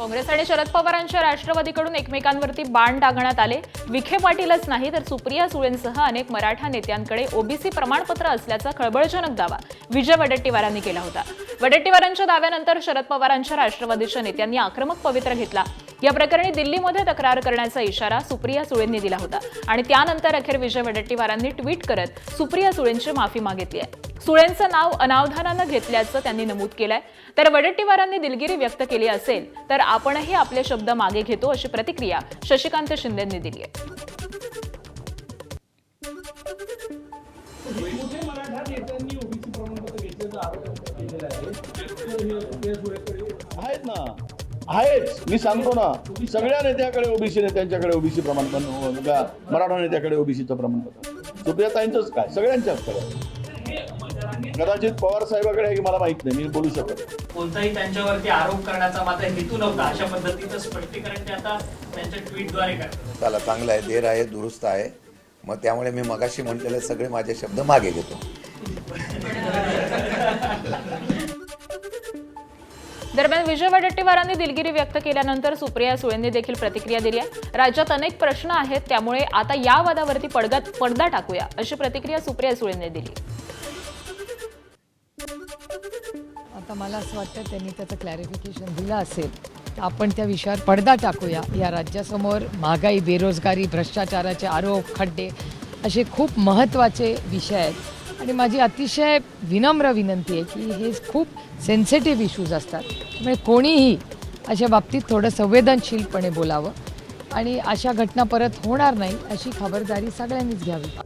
काँग्रेस आणि शरद पवारांच्या राष्ट्रवादीकडून एकमेकांवरती बाण टाकण्यात आले। विखे पाटीलच नाही तर सुप्रिया सुळेंसह अनेक मराठा नेत्यांकडे ओबीसी प्रमाणपत्र असल्याचा खळबळजनक दावा विजय वडेट्टीवारांनी केला होता। वडेट्टीवारांच्या दाव्यानंतर शरद पवारांच्या राष्ट्रवादीच्या नेत्यांनी आक्रमक पवित्रा घेतला। या प्रकरणी दिल्लीमध्ये तक्रार करण्याचा इशारा सुप्रिया सुळेंनी दिला होता आणि त्यानंतर अखेर विजय वडेट्टीवारांनी ट्विट करत सुप्रिया सुळेंची माफी मागितली आहे। सुळेंचं नाव अनावधानानं घेतल्याचं त्यांनी नमूद केलंय। तर वडेट्टीवारांनी दिलगिरी व्यक्त केली असेल तर आपणही आपले शब्द मागे घेतो अशी प्रतिक्रिया शशिकांत शिंदेंनी दिली आहे। आहेत ना, आहेत, मी सांगतो ना, सगळ्या नेत्याकडे ओबीसी नेत्यांच्याकडे ओबीसी प्रमाणपत्र, मराठा नेत्याकडे ओबीसीचं प्रमाणपत्र, सुप्रियाताईंचंच काय सगळ्यांच्याकडे। कदाचित पवार साहेबाकडे आहे की मला माहित नाही, मी बोलू शकत। कोणताही त्यांच्यावरती आरोप करण्याचा मात्र हेतू नव्हता, अशा पद्धतीचं स्पष्टीकरण ते आता त्यांच्या ट्विटद्वारे करतात। त्याला चांगलं आहे, देर आहे, दुरुस्त आहे, मग त्यामुळे मी मगाशी म्हटलेले सगळे माझे शब्द मागे घेतो। दरम्यान विजय वडेट्टीवारांनी दिलगिरी व्यक्त केल्यानंतर सुप्रिया सुळेंनी देखील प्रतिक्रिया दिली आहे। राज्यात अनेक प्रश्न आहेत, त्यामुळे आता या वादावरती पडदा टाकूया अशी प्रतिक्रिया सुप्रिया सुळेंनी दिली। आता मला असं वाटतं त्यांनी त्याचं क्लॅरिफिकेशन दिलं असेल तर आपण त्या विषयावर पडदा टाकूया। या राज्यासमोर महागाई, बेरोजगारी, भ्रष्टाचाराचे आरोप, खड्डे असे खूप महत्त्वाचे विषय आहेत आणि माझी अतिशय विनम्र विनंती आहे की हे खूप सेन्सिटिव्ह इश्यूज असतात, त्यामुळे कोणीही अशा बाबतीत थोडं संवेदनशीलपणे बोलावं आणि अशा घटना परत होणार नाही अशी खबरदारी सगळ्यांनीच घ्यावी।